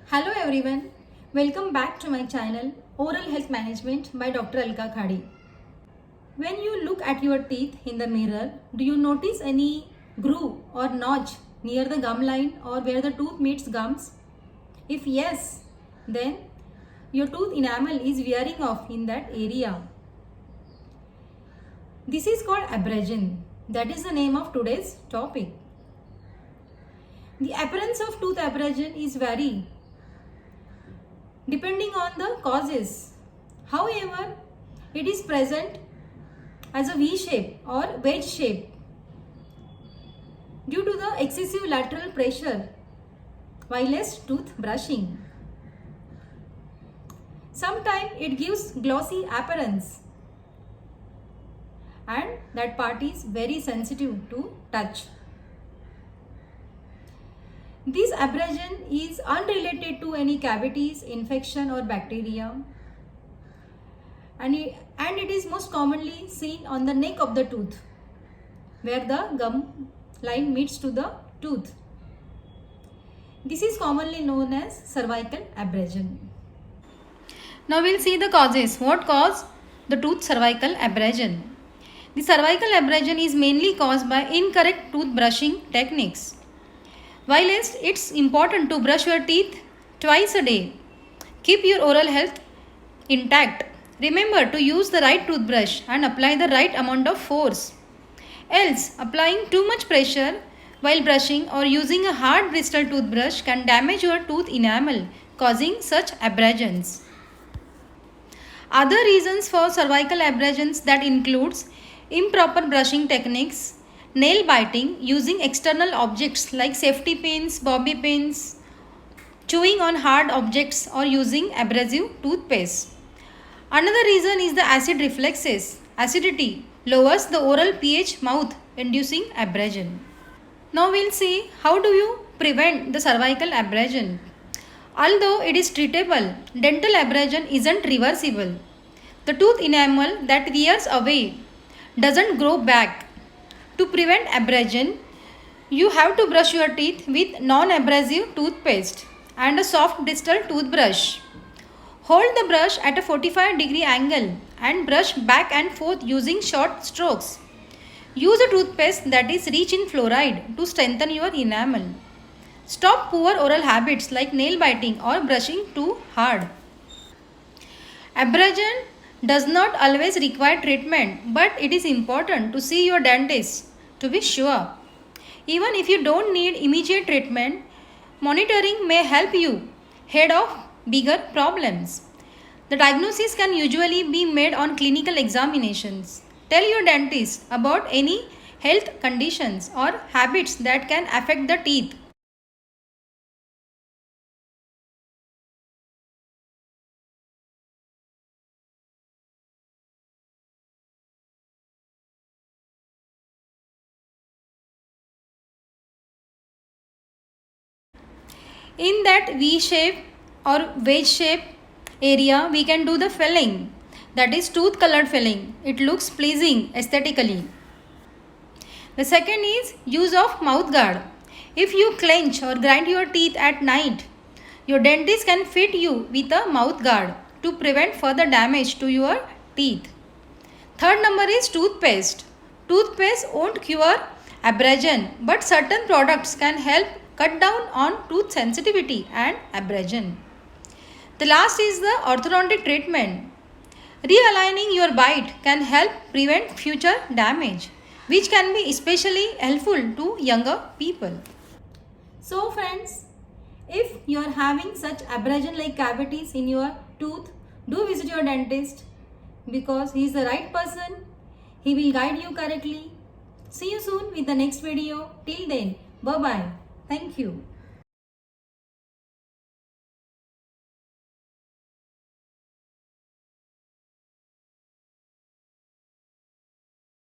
Hello everyone, welcome back to my channel Oral Health Management by Dr. Alka Khadi. When you look at your teeth in the mirror, do you notice any groove or notch near the gum line or where the tooth meets gums? If yes, then your tooth enamel is wearing off in that area. This is called abrasion. That is the name of today's topic. The appearance of tooth abrasion is vary depending on the causes. However, it is present as a V shape or wedge shape due to the excessive lateral pressure whilst tooth brushing. Sometimes it gives glossy appearance and that part is very sensitive to touch. This abrasion is unrelated to any cavities, infection or bacteria, and it is most commonly seen on the neck of the tooth where the gum line meets to the tooth. This is commonly known as cervical abrasion. Now we'll see the causes. What cause the tooth cervical abrasion? The cervical abrasion is mainly caused by incorrect tooth brushing techniques. Whilst it's important to brush your teeth twice a day, keep your oral health intact. Remember to use the right toothbrush and apply the right amount of force. Else, applying too much pressure while brushing or using a hard bristle toothbrush can damage your tooth enamel, causing such abrasions. Other reasons for cervical abrasions that includes improper brushing techniques, nail biting using external objects like safety pins, bobby pins, chewing on hard objects or using abrasive toothpaste. Another reason is the acid reflexes. Acidity lowers the oral pH mouth inducing abrasion. Now we'll see how do you prevent the cervical abrasion. Although it is treatable, dental abrasion isn't reversible. The tooth enamel that wears away doesn't grow back. To prevent abrasion, you have to brush your teeth with non-abrasive toothpaste and a soft bristle toothbrush. Hold the brush at a 45-degree angle and brush back and forth using short strokes. Use a toothpaste that is rich in fluoride to strengthen your enamel. Stop poor oral habits like nail biting or brushing too hard. Abrasion does not always require treatment, but it is important to see your dentist to be sure. Even if you don't need immediate treatment, monitoring may help you head off bigger problems. The diagnosis can usually be made on clinical examinations. Tell your dentist about any health conditions or habits that can affect the teeth. In that V shape or wedge shape area, we can do the filling, that is tooth colored filling. It looks pleasing aesthetically. The second is use of mouth guard. If you clench or grind your teeth at night, your dentist can fit you with a mouth guard to prevent further damage to your teeth. Third number is toothpaste. Toothpaste won't cure abrasion, but certain products can help cut down on tooth sensitivity and abrasion. The last is the orthodontic treatment. Realigning your bite can help prevent future damage, which can be especially helpful to younger people. So friends, if you are having such abrasion like cavities in your tooth, do visit your dentist because he is the right person. He will guide you correctly. See you soon with the next video. Till then, bye bye. Thank you.